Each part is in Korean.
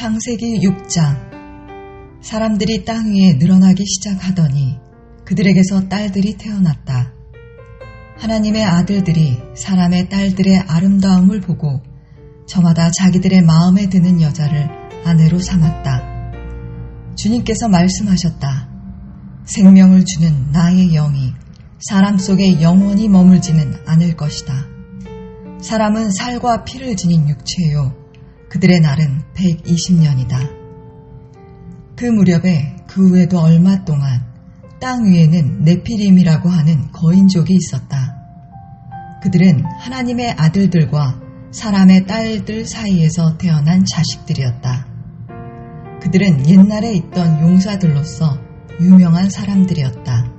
창세기 6장. 사람들이 땅 위에 늘어나기 시작하더니 그들에게서 딸들이 태어났다. 하나님의 아들들이 사람의 딸들의 아름다움을 보고 저마다 자기들의 마음에 드는 여자를 아내로 삼았다. 주님께서 말씀하셨다. 생명을 주는 나의 영이 사람 속에 영원히 머물지는 않을 것이다. 사람은 살과 피를 지닌 육체요. 그들의 날은 120년이다. 그 무렵에 그 후에도 얼마 동안 땅 위에는 네피림이라고 하는 거인족이 있었다. 그들은 하나님의 아들들과 사람의 딸들 사이에서 태어난 자식들이었다. 그들은 옛날에 있던 용사들로서 유명한 사람들이었다.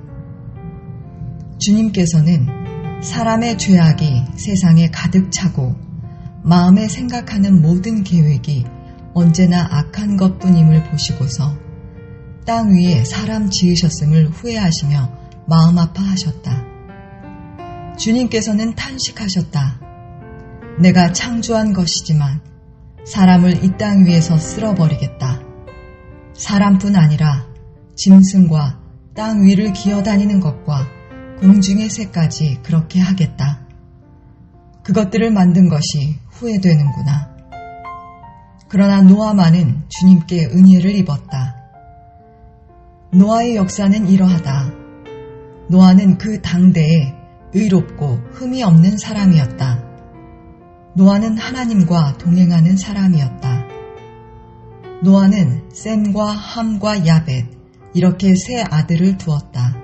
주님께서는 사람의 죄악이 세상에 가득 차고 마음에 생각하는 모든 계획이 언제나 악한 것뿐임을 보시고서 땅 위에 사람 지으셨음을 후회하시며 마음 아파하셨다. 주님께서는 탄식하셨다. 내가 창조한 것이지만 사람을 이 땅 위에서 쓸어버리겠다. 사람뿐 아니라 짐승과 땅 위를 기어다니는 것과 공중의 새까지 그렇게 하겠다. 그것들을 만든 것이 후회되는구나. 그러나 노아만은 주님께 은혜를 입었다. 노아의 역사는 이러하다. 노아는 그 당대에 의롭고 흠이 없는 사람이었다. 노아는 하나님과 동행하는 사람이었다. 노아는 셈과 함과 야벳 이렇게 세 아들을 두었다.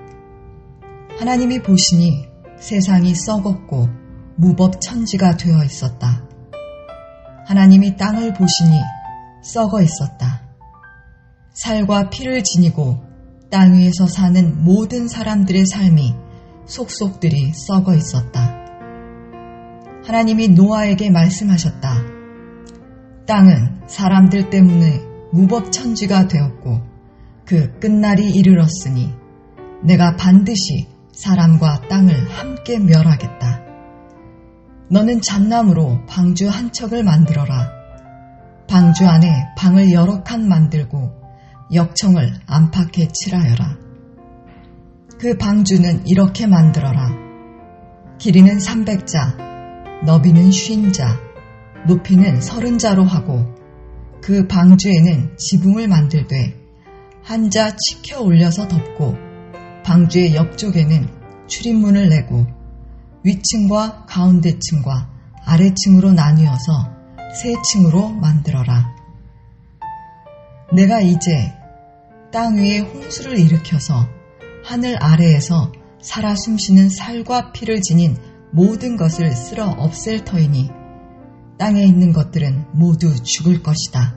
하나님이 보시니 세상이 썩었고 무법천지가 되어 있었다. 하나님이 땅을 보시니 썩어 있었다. 살과 피를 지니고 땅 위에서 사는 모든 사람들의 삶이 속속들이 썩어 있었다. 하나님이 노아에게 말씀하셨다. 땅은 사람들 때문에 무법천지가 되었고 그 끝날이 이르렀으니 내가 반드시 사람과 땅을 함께 멸하겠다. 너는 잣나무로 방주 한 척을 만들어라. 방주 안에 방을 여러 칸 만들고 역청을 안팎에 칠하여라. 그 방주는 이렇게 만들어라. 길이는 300자, 너비는 50자, 높이는 30자로 하고 그 방주에는 지붕을 만들되 한 자 치켜 올려서 덮고 방주의 옆쪽에는 출입문을 내고 위층과 가운데층과 아래층으로 나뉘어서 세 층으로 만들어라. 내가 이제 땅 위에 홍수를 일으켜서 하늘 아래에서 살아 숨쉬는 살과 피를 지닌 모든 것을 쓸어 없앨 터이니 땅에 있는 것들은 모두 죽을 것이다.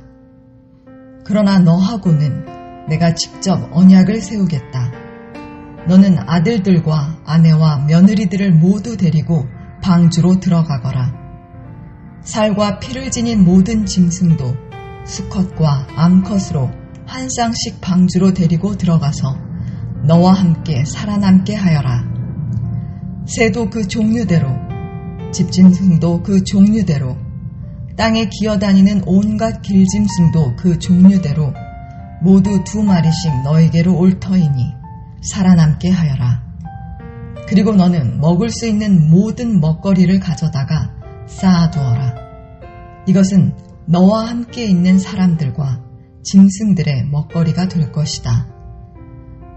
그러나 너하고는 내가 직접 언약을 세우겠다. 너는 아들들과 아내와 며느리들을 모두 데리고 방주로 들어가거라. 살과 피를 지닌 모든 짐승도 수컷과 암컷으로 한 쌍씩 방주로 데리고 들어가서 너와 함께 살아남게 하여라. 새도 그 종류대로, 집짐승도 그 종류대로, 땅에 기어다니는 온갖 길짐승도 그 종류대로 모두 2마리씩 너에게로 올 터이니 살아남게 하여라. 그리고 너는 먹을 수 있는 모든 먹거리를 가져다가 쌓아두어라. 이것은 너와 함께 있는 사람들과 짐승들의 먹거리가 될 것이다.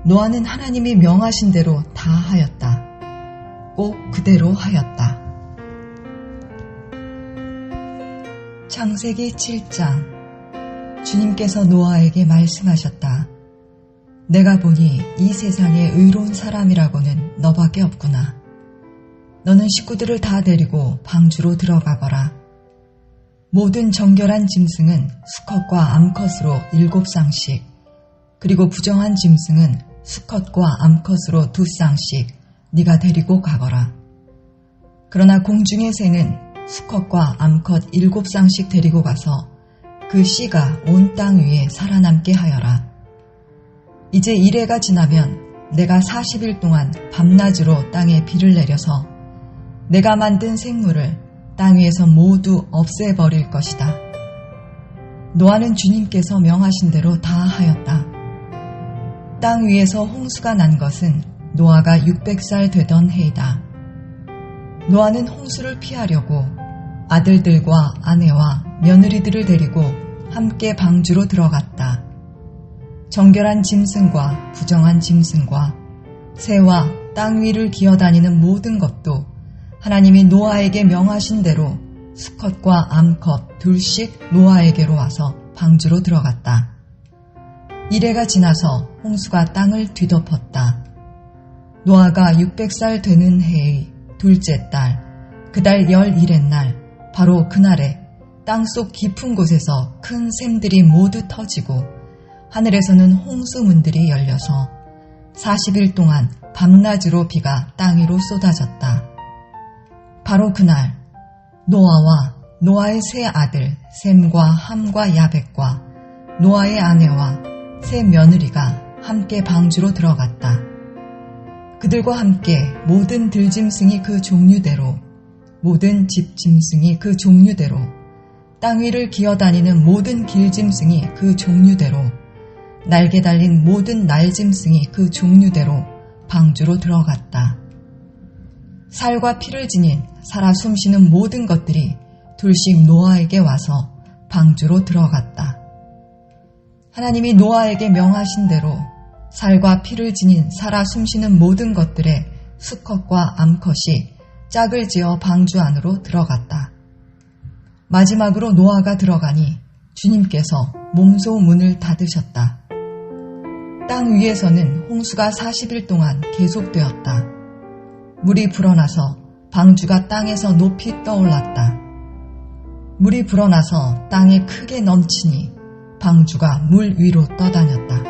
노아는 하나님이 명하신 대로 다 하였다. 꼭 그대로 하였다. 창세기 7장. 주님께서 노아에게 말씀하셨다. 내가 보니 이 세상에 의로운 사람이라고는 너밖에 없구나. 너는 식구들을 다 데리고 방주로 들어가거라. 모든 정결한 짐승은 수컷과 암컷으로 7쌍씩, 그리고 부정한 짐승은 수컷과 암컷으로 2쌍씩 네가 데리고 가거라. 그러나 공중의 새는 수컷과 암컷 7쌍씩 데리고 가서 그 씨가 온 땅 위에 살아남게 하여라. 이제 이래가 지나면 내가 40일 동안 밤낮으로 땅에 비를 내려서 내가 만든 생물을 땅 위에서 모두 없애버릴 것이다. 노아는 주님께서 명하신 대로 다 하였다. 땅 위에서 홍수가 난 것은 노아가 600살 되던 해이다. 노아는 홍수를 피하려고 아들들과 아내와 며느리들을 데리고 함께 방주로 들어갔다. 정결한 짐승과 부정한 짐승과 새와 땅 위를 기어다니는 모든 것도 하나님이 노아에게 명하신 대로 수컷과 암컷 둘씩 노아에게로 와서 방주로 들어갔다. 이래가 지나서 홍수가 땅을 뒤덮었다. 노아가 600살 되는 해의 둘째 달, 그달 11의 날, 바로 그날에 땅속 깊은 곳에서 큰 샘들이 모두 터지고 하늘에서는 홍수문들이 열려서 40일 동안 밤낮으로 비가 땅 위로 쏟아졌다. 바로 그날 노아와 노아의 세 아들 셈과 함과 야벳과 노아의 아내와 세 며느리가 함께 방주로 들어갔다. 그들과 함께 모든 들짐승이 그 종류대로, 모든 집짐승이 그 종류대로, 땅 위를 기어다니는 모든 길짐승이 그 종류대로, 날개 달린 모든 날짐승이 그 종류대로 방주로 들어갔다. 살과 피를 지닌 살아 숨쉬는 모든 것들이 둘씩 노아에게 와서 방주로 들어갔다. 하나님이 노아에게 명하신 대로 살과 피를 지닌 살아 숨쉬는 모든 것들의 수컷과 암컷이 짝을 지어 방주 안으로 들어갔다. 마지막으로 노아가 들어가니 주님께서 몸소 문을 닫으셨다. 땅 위에서는 홍수가 40일 동안 계속되었다. 물이 불어나서 방주가 땅에서 높이 떠올랐다. 물이 불어나서 땅에 크게 넘치니 방주가 물 위로 떠다녔다.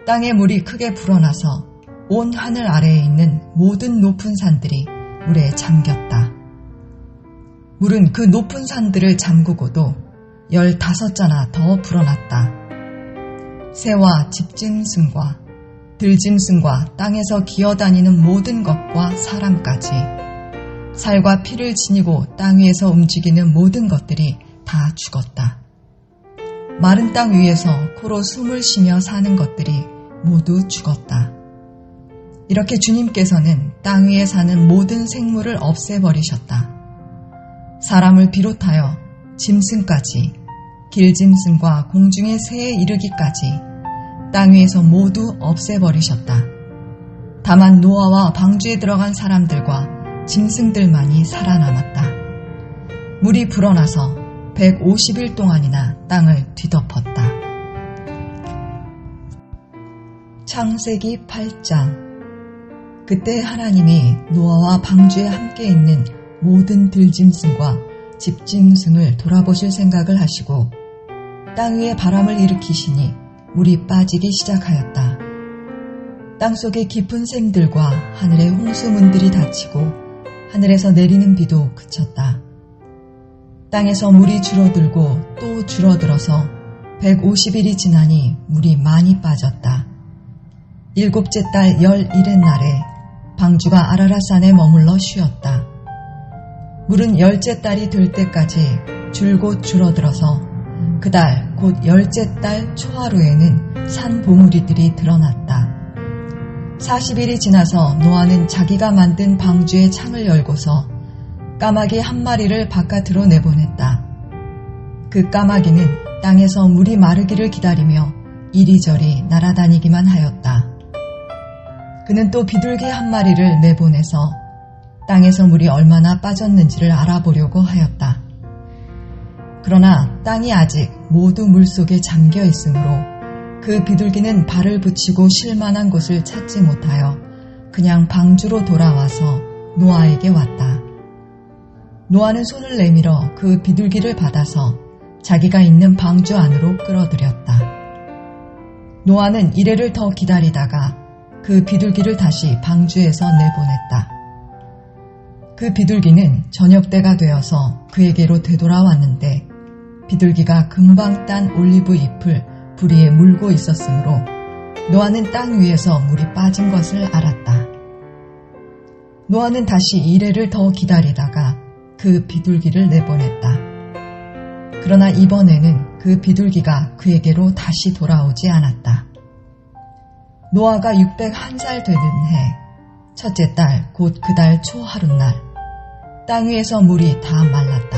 땅에 물이 크게 불어나서 온 하늘 아래에 있는 모든 높은 산들이 물에 잠겼다. 물은 그 높은 산들을 잠그고도 15자나 더 불어났다. 새와 집짐승과 들짐승과 땅에서 기어다니는 모든 것과 사람까지 살과 피를 지니고 땅 위에서 움직이는 모든 것들이 다 죽었다. 마른 땅 위에서 코로 숨을 쉬며 사는 것들이 모두 죽었다. 이렇게 주님께서는 땅 위에 사는 모든 생물을 없애버리셨다. 사람을 비롯하여 짐승까지, 길짐승과 공중의 새에 이르기까지 땅 위에서 모두 없애버리셨다. 다만 노아와 방주에 들어간 사람들과 짐승들만이 살아남았다. 물이 불어나서 150일 동안이나 땅을 뒤덮었다. 창세기 8장. 그때 하나님이 노아와 방주에 함께 있는 모든 들짐승과 집짐승을 돌아보실 생각을 하시고 땅 위에 바람을 일으키시니 물이 빠지기 시작하였다. 땅속의 깊은 샘들과 하늘의 홍수문들이 닫히고 하늘에서 내리는 비도 그쳤다. 땅에서 물이 줄어들고 또 줄어들어서 150일이 지나니 물이 많이 빠졌다. 7째 달 11의 날에 방주가 아라랏산에 머물러 쉬었다. 물은 10째 달이 될 때까지 줄곧 줄어들어서 그달 곧 10째 달 초하루에는 산 봉우리들이 드러났다. 40일이 지나서 노아는 자기가 만든 방주의 창을 열고서 까마귀 한 마리를 바깥으로 내보냈다. 그 까마귀는 땅에서 물이 마르기를 기다리며 이리저리 날아다니기만 하였다. 그는 또 비둘기 한 마리를 내보내서 땅에서 물이 얼마나 빠졌는지를 알아보려고 하였다. 그러나 땅이 아직 모두 물속에 잠겨 있으므로 그 비둘기는 발을 붙이고 쉴 만한 곳을 찾지 못하여 그냥 방주로 돌아와서 노아에게 왔다. 노아는 손을 내밀어 그 비둘기를 받아서 자기가 있는 방주 안으로 끌어들였다. 노아는 이래를 더 기다리다가 그 비둘기를 다시 방주에서 내보냈다. 그 비둘기는 저녁때가 되어서 그에게로 되돌아왔는데 비둘기가 금방 딴 올리브 잎을 부리에 물고 있었으므로 노아는 땅 위에서 물이 빠진 것을 알았다. 노아는 다시 이래를 더 기다리다가 그 비둘기를 내보냈다. 그러나 이번에는 그 비둘기가 그에게로 다시 돌아오지 않았다. 노아가 601살 되던 해 첫째 달 곧 그 달 초 하룻날 땅 위에서 물이 다 말랐다.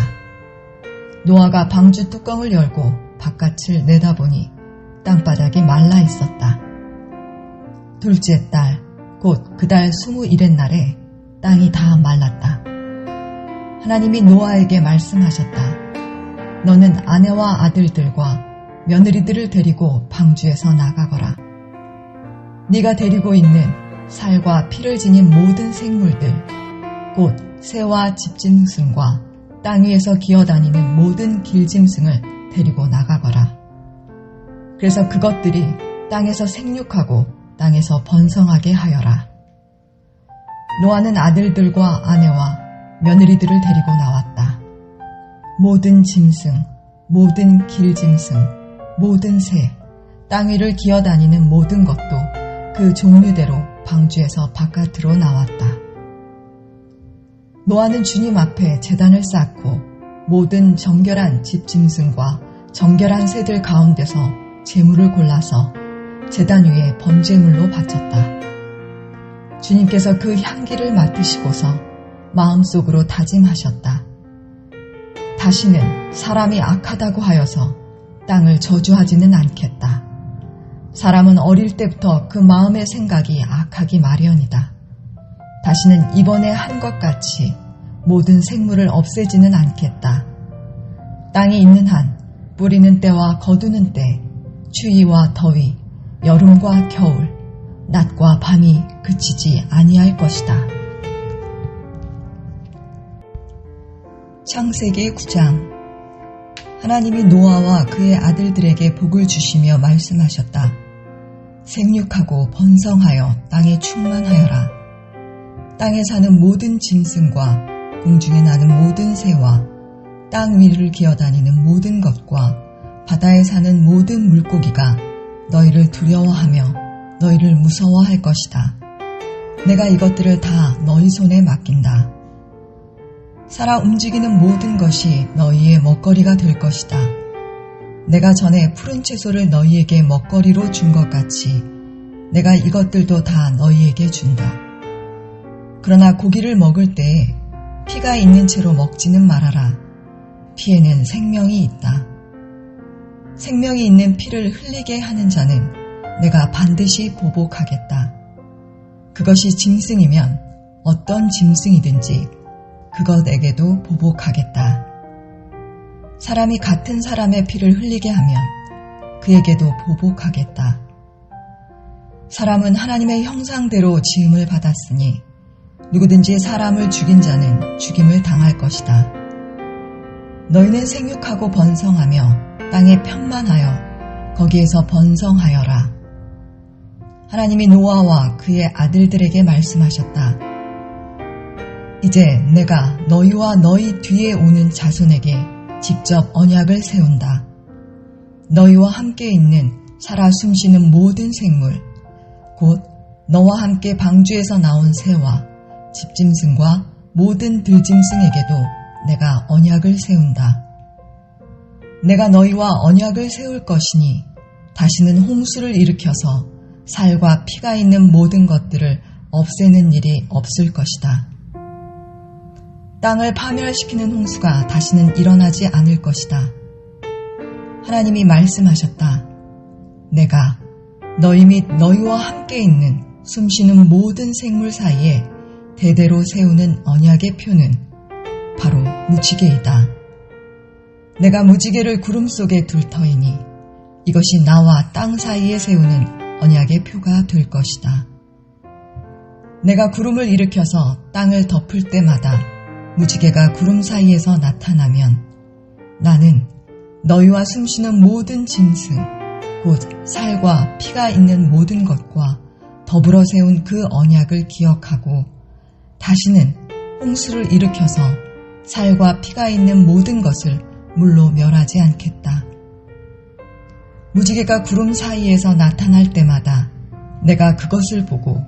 노아가 방주 뚜껑을 열고 바깥을 내다보니 땅바닥이 말라 있었다. 둘째 달 곧 그 달 21의 땅이 다 말랐다. 하나님이 노아에게 말씀하셨다. 너는 아내와 아들들과 며느리들을 데리고 방주에서 나가거라. 네가 데리고 있는 살과 피를 지닌 모든 생물들, 곧 새와 집짐승과 땅 위에서 기어다니는 모든 길짐승을 데리고 나가거라. 그래서 그것들이 땅에서 생육하고 땅에서 번성하게 하여라. 노아는 아들들과 아내와 며느리들을 데리고 나왔다. 모든 짐승, 모든 길짐승, 모든 새, 땅 위를 기어다니는 모든 것도 그 종류대로 방주에서 바깥으로 나왔다. 노아는 주님 앞에 제단을 쌓고 모든 정결한 집짐승과 정결한 새들 가운데서 제물을 골라서 제단 위에 번제물로 바쳤다. 주님께서 그 향기를 맡으시고서 마음속으로 다짐하셨다. 다시는 사람이 악하다고 하여서 땅을 저주하지는 않겠다. 사람은 어릴 때부터 그 마음의 생각이 악하기 마련이다. 다시는 이번에 한 것 같이 모든 생물을 없애지는 않겠다. 땅에 있는 한 뿌리는 때와 거두는 때, 추위와 더위, 여름과 겨울, 낮과 밤이 그치지 아니할 것이다. 창세기 9장. 하나님이 노아와 그의 아들들에게 복을 주시며 말씀하셨다. 생육하고 번성하여 땅에 충만하여라. 땅에 사는 모든 짐승과 공중에 나는 모든 새와 땅 위를 기어다니는 모든 것과 바다에 사는 모든 물고기가 너희를 두려워하며 너희를 무서워할 것이다. 내가 이것들을 다 너희 손에 맡긴다. 살아 움직이는 모든 것이 너희의 먹거리가 될 것이다. 내가 전에 푸른 채소를 너희에게 먹거리로 준 것 같이 내가 이것들도 다 너희에게 준다. 그러나 고기를 먹을 때에 피가 있는 채로 먹지는 말아라. 피에는 생명이 있다. 생명이 있는 피를 흘리게 하는 자는 내가 반드시 보복하겠다. 그것이 짐승이면 어떤 짐승이든지 그것에게도 보복하겠다. 사람이 같은 사람의 피를 흘리게 하면 그에게도 보복하겠다. 사람은 하나님의 형상대로 지음을 받았으니 누구든지 사람을 죽인 자는 죽임을 당할 것이다. 너희는 생육하고 번성하며 땅에 편만하여 거기에서 번성하여라. 하나님이 노아와 그의 아들들에게 말씀하셨다. 이제 내가 너희와 너희 뒤에 오는 자손에게 직접 언약을 세운다. 너희와 함께 있는 살아 숨쉬는 모든 생물, 곧 너와 함께 방주에서 나온 새와 집짐승과 모든 들짐승에게도 내가 언약을 세운다. 내가 너희와 언약을 세울 것이니 다시는 홍수를 일으켜서 살과 피가 있는 모든 것들을 없애는 일이 없을 것이다. 땅을 파멸시키는 홍수가 다시는 일어나지 않을 것이다. 하나님이 말씀하셨다. 내가 너희 및 너희와 함께 있는 숨쉬는 모든 생물 사이에 대대로 세우는 언약의 표는 바로 무지개이다. 내가 무지개를 구름 속에 둘 터이니 이것이 나와 땅 사이에 세우는 언약의 표가 될 것이다. 내가 구름을 일으켜서 땅을 덮을 때마다 무지개가 구름 사이에서 나타나면 나는 너희와 숨쉬는 모든 짐승, 곧 살과 피가 있는 모든 것과 더불어 세운 그 언약을 기억하고 다시는 홍수를 일으켜서 살과 피가 있는 모든 것을 물로 멸하지 않겠다. 무지개가 구름 사이에서 나타날 때마다 내가 그것을 보고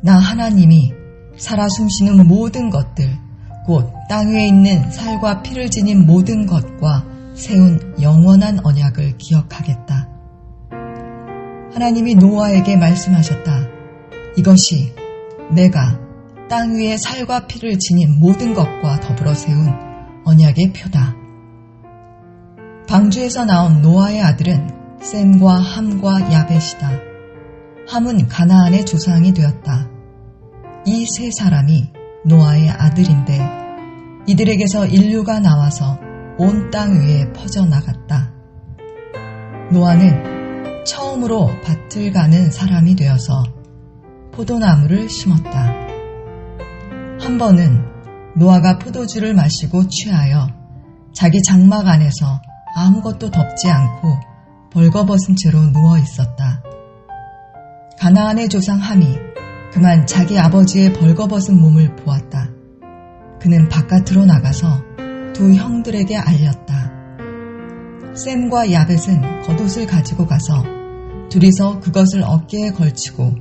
나 하나님이 살아 숨쉬는 모든 것들, 곧 땅 위에 있는 살과 피를 지닌 모든 것과 세운 영원한 언약을 기억하겠다. 하나님이 노아에게 말씀하셨다. 이것이 내가 땅 위에 살과 피를 지닌 모든 것과 더불어 세운 언약의 표다. 방주에서 나온 노아의 아들은 셈과 함과 야벳이다. 함은 가나안의 조상이 되었다. 이 세 사람이 노아의 아들인데 이들에게서 인류가 나와서 온 땅 위에 퍼져나갔다. 노아는 처음으로 밭을 가는 사람이 되어서 포도나무를 심었다. 한 번은 노아가 포도주를 마시고 취하여 자기 장막 안에서 아무것도 덮지 않고 벌거벗은 채로 누워 있었다. 가나안의 조상 함이 그만 자기 아버지의 벌거벗은 몸을 보았다. 그는 바깥으로 나가서 두 형들에게 알렸다. 셈과 야벳은 겉옷을 가지고 가서 둘이서 그것을 어깨에 걸치고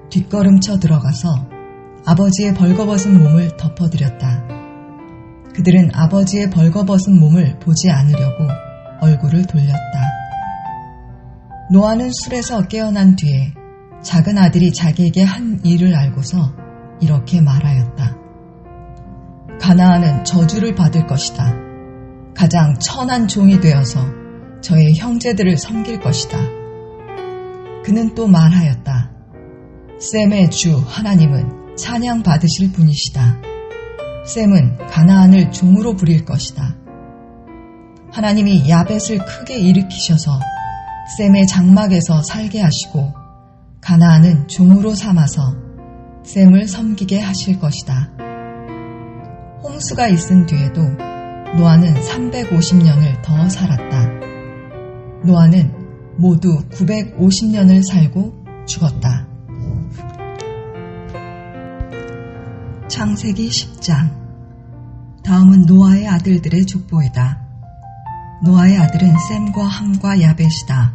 뒷걸음쳐 들어가서 아버지의 벌거벗은 몸을 덮어드렸다. 그들은 아버지의 벌거벗은 몸을 보지 않으려고 얼굴을 돌렸다. 노아는 술에서 깨어난 뒤에 작은 아들이 자기에게 한 일을 알고서 이렇게 말하였다. 가나안은 저주를 받을 것이다. 가장 천한 종이 되어서 저의 형제들을 섬길 것이다. 그는 또 말하였다. 셈의 주 하나님은 찬양 받으실 분이시다. 셈은 가나안을 종으로 부릴 것이다. 하나님이 야벳을 크게 일으키셔서 셈의 장막에서 살게 하시고 가나안은 종으로 삼아서 셈을 섬기게 하실 것이다. 홍수가 있은 뒤에도 노아는 350년을 더 살았다. 노아는 모두 950년을 살고 죽었다. 창세기 10장. 다음은 노아의 아들들의 족보이다. 노아의 아들은 셈과 함과 야벳이다.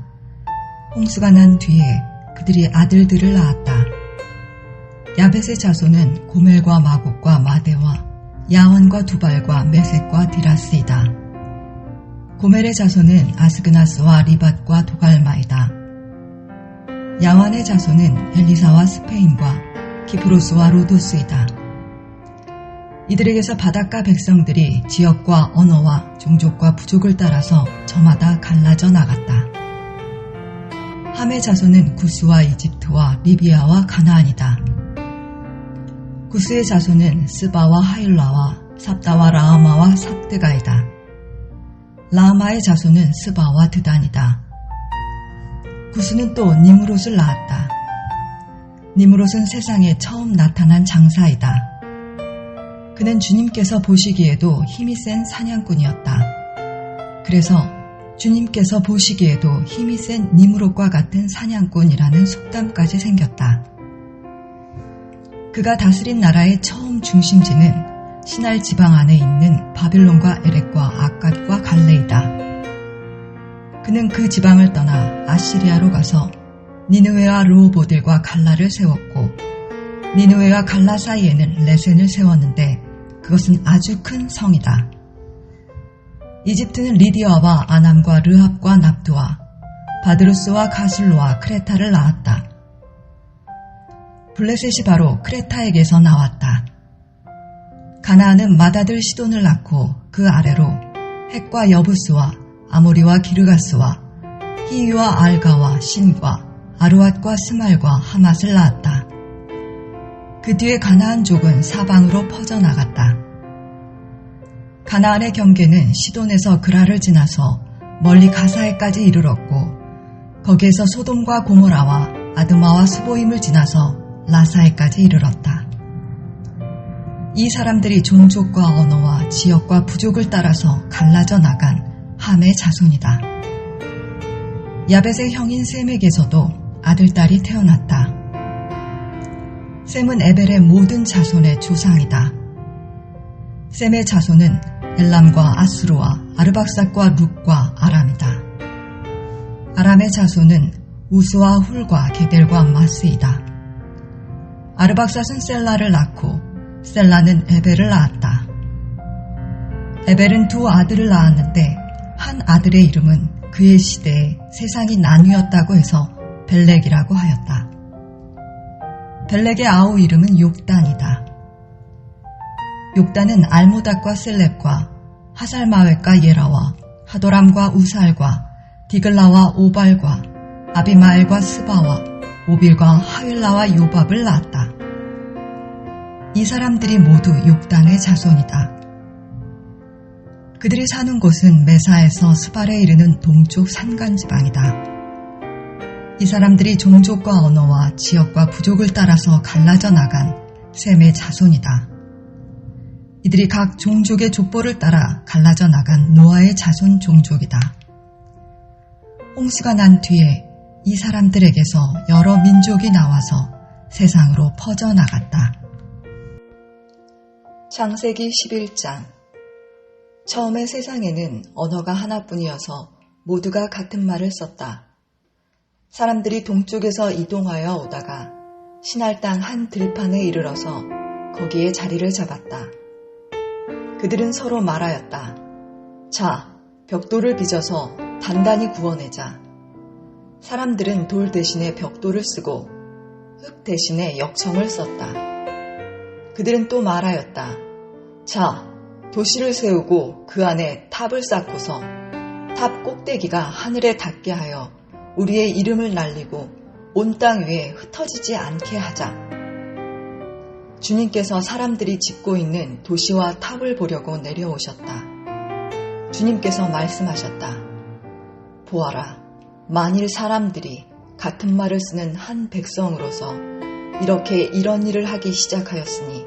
홍수가 난 뒤에 그들이 아들들을 낳았다. 야벳의 자손은 고멜과 마곡과 마대와 야완과 두발과 메섹과 디라스이다. 고멜의 자손은 아스그나스와 리밧과 도갈마이다. 야완의 자손은 엘리사와 스페인과 키프로스와 로도스이다. 이들에게서 바닷가 백성들이 지역과 언어와 종족과 부족을 따라서 저마다 갈라져 나갔다. 함의 자손은 구스와 이집트와 리비아와 가나안이다. 구스의 자손은 스바와 하일라와 삽다와 라하마와 삽드가이다. 라하마의 자손은 스바와 드단이다. 구스는 또 니므롯을 낳았다. 니므롯은 세상에 처음 나타난 장사이다. 그는 주님께서 보시기에도 힘이 센 사냥꾼이었다. 그래서 주님께서 보시기에도 힘이 센 니므롯과 같은 사냥꾼이라는 속담까지 생겼다. 그가 다스린 나라의 처음 중심지는 시날 지방 안에 있는 바빌론과 에렉과 아갓과 갈레이다. 그는 그 지방을 떠나 아시리아로 가서 니느웨와 르호보들과 갈라를 세웠고 니느웨와 갈라 사이에는 레센을 세웠는데 그것은 아주 큰 성이다. 이집트는 리디아와 아남과 르합과 납두와 바드루스와 가슬로와 크레타를 낳았다. 블레셋이 바로 크레타에게서 나왔다. 가나안은 맏아들 시돈을 낳고 그 아래로 헷과 여부스와 아모리와 기르가스와 히위와 알가와 신과 아르왓과 스말과 하맛을 낳았다. 그 뒤에 가나안족은 사방으로 퍼져나갔다. 가나안의 경계는 시돈에서 그라를 지나서 멀리 가사에까지 이르렀고 거기에서 소돔과 고모라와 아드마와 스보임을 지나서 라사에까지 이르렀다. 이 사람들이 종족과 언어와 지역과 부족을 따라서 갈라져 나간 함의 자손이다. 야벳의 형인 셈에게서도 아들딸이 태어났다. 셈은 에벨의 모든 자손의 조상이다. 셈의 자손은 엘람과 아스루와 아르박삭과 룩과 아람이다. 아람의 자손은 우스와 훌과 게델과 마스이다. 아르박삭은 셀라를 낳고 셀라는 에벨을 낳았다. 에벨은 두 아들을 낳았는데 한 아들의 이름은 그의 시대에 세상이 나뉘었다고 해서 벨렉이라고 하였다. 벨렉의 아우 이름은 욕단이다. 욕단은 알모닥과 셀렙과 하살마웻과 예라와 하도람과 우살과 디글라와 오발과 아비마엘과 스바와 오빌과 하윌라와 요밥을 낳았다. 이 사람들이 모두 욕단의 자손이다. 그들이 사는 곳은 메사에서 스발에 이르는 동쪽 산간지방이다. 이 사람들이 종족과 언어와 지역과 부족을 따라서 갈라져 나간 셈의 자손이다. 이들이 각 종족의 족보를 따라 갈라져 나간 노아의 자손 종족이다. 홍수가 난 뒤에 이 사람들에게서 여러 민족이 나와서 세상으로 퍼져나갔다. 창세기 11장. 처음에 세상에는 언어가 하나뿐이어서 모두가 같은 말을 썼다. 사람들이 동쪽에서 이동하여 오다가 신할 땅 한 들판에 이르러서 거기에 자리를 잡았다. 그들은 서로 말하였다. 자, 벽돌을 빚어서 단단히 구워내자. 사람들은 돌 대신에 벽돌을 쓰고 흙 대신에 역청을 썼다. 그들은 또 말하였다. 자, 도시를 세우고 그 안에 탑을 쌓고서 탑 꼭대기가 하늘에 닿게 하여 우리의 이름을 날리고 온 땅 위에 흩어지지 않게 하자. 주님께서 사람들이 짓고 있는 도시와 탑을 보려고 내려오셨다. 주님께서 말씀하셨다. 보아라, 만일 사람들이 같은 말을 쓰는 한 백성으로서 이렇게 이런 일을 하기 시작하였으니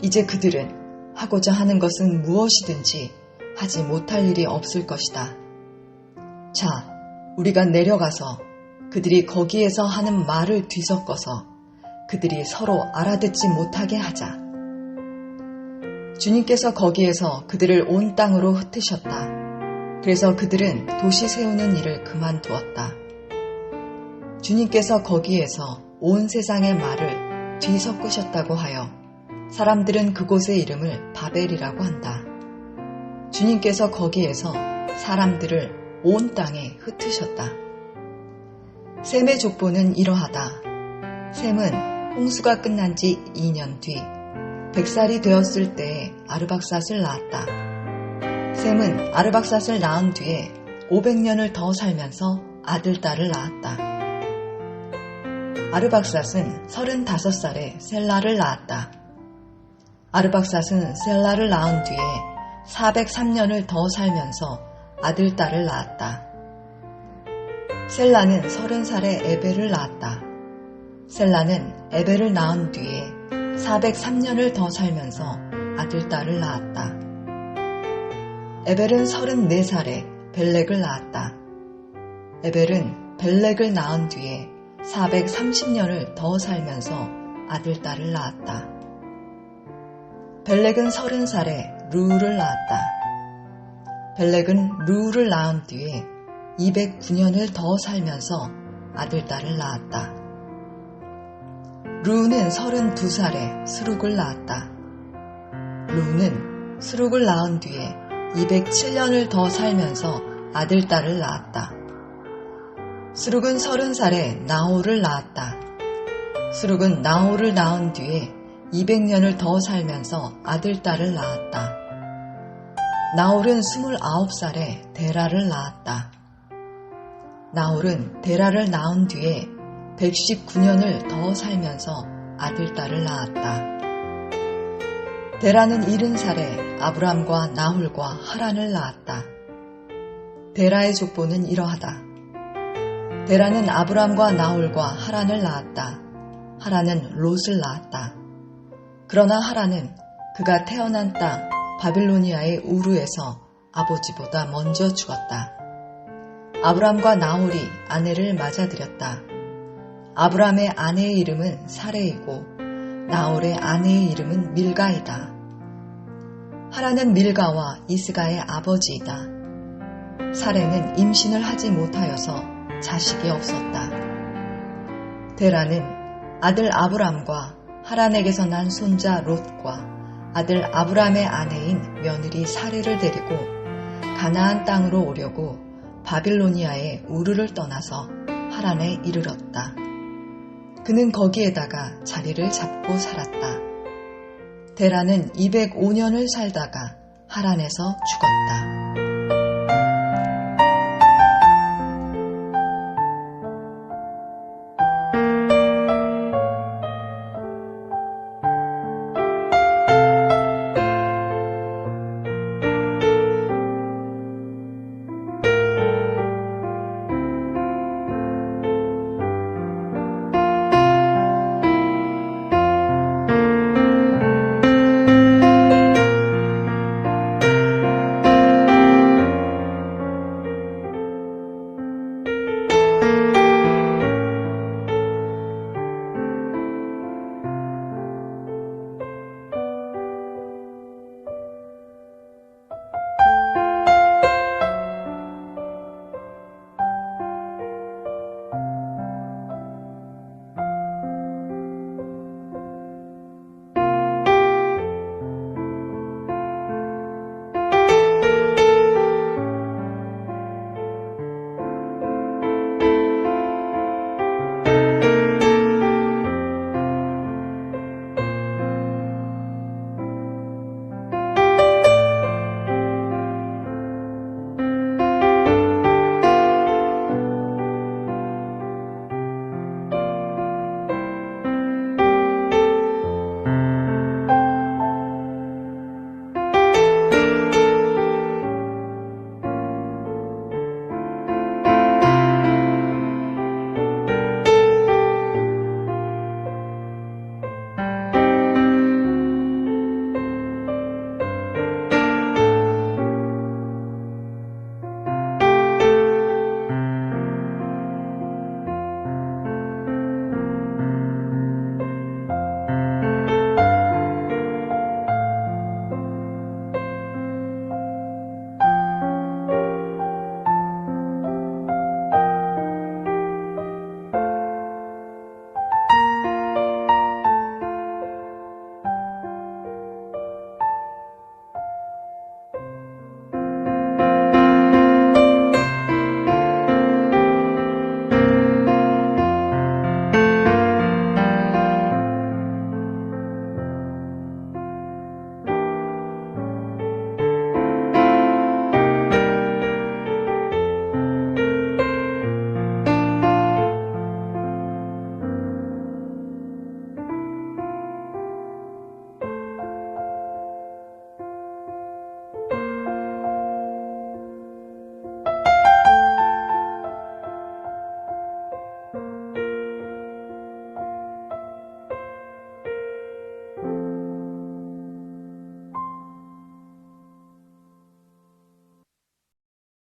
이제 그들은 하고자 하는 것은 무엇이든지 하지 못할 일이 없을 것이다. 자, 우리가 내려가서 그들이 거기에서 하는 말을 뒤섞어서 그들이 서로 알아듣지 못하게 하자. 주님께서 거기에서 그들을 온 땅으로 흩으셨다. 그래서 그들은 도시 세우는 일을 그만두었다. 주님께서 거기에서 온 세상의 말을 뒤섞으셨다고 하여 사람들은 그곳의 이름을 바벨이라고 한다. 주님께서 거기에서 사람들을 온 땅에 흩으셨다. 셈의 족보는 이러하다. 셈은 홍수가 끝난 지 2년 뒤 100살이 되었을 때에 아르박삿을 낳았다. 셈은 아르박삿을 낳은 뒤에 500년을 더 살면서 아들, 딸을 낳았다. 아르박삿은 35살에 셀라를 낳았다. 아르박삿은 셀라를 낳은 뒤에 403년을 더 살면서 아들, 딸을 낳았다. 셀라는 30살에 에벨을 낳았다. 셀라는 에벨을 낳은 뒤에 403년을 더 살면서 아들, 딸을 낳았다. 에벨은 34살에 벨렉을 낳았다. 에벨은 벨렉을 낳은 뒤에 430년을 더 살면서 아들, 딸을 낳았다. 벨렉은 30살에 루우를 낳았다. 벨렉은 루우를 낳은 뒤에 209년을 더 살면서 아들, 딸을 낳았다. 루우는 32살에 스룩을 낳았다. 루우는 스룩을 낳은 뒤에 207년을 더 살면서 아들, 딸을 낳았다. 스룩은 30살에 나홀을 낳았다. 스룩은 나홀을 낳은 뒤에 200년을 더 살면서 아들, 딸을 낳았다. 나홀은 29살에 데라를 낳았다. 나홀은 데라를 낳은 뒤에 119년을 더 살면서 아들, 딸을 낳았다. 데라는 70살에 아브람과 나홀과 하란을 낳았다. 데라의 족보는 이러하다. 데라는 아브람과 나홀과 하란을 낳았다. 하란은 롯을 낳았다. 그러나 하란은 그가 태어난 땅 바빌로니아의 우르에서 아버지보다 먼저 죽었다. 아브람과 나홀이 아내를 맞아들였다. 아브람의 아내의 이름은 사레이고 나홀의 아내의 이름은 밀가이다. 하란은 밀가와 이스가의 아버지이다. 사레는 임신을 하지 못하여서 자식이 없었다. 데라는 아들 아브람과 하란에게서 난 손자 롯과 아들 아브람의 아내인 며느리 사레를 데리고 가나안 땅으로 오려고 바빌로니아의 우르를 떠나서 하란에 이르렀다. 그는 거기에다가 자리를 잡고 살았다. 데라는 205년을 살다가 하란에서 죽었다.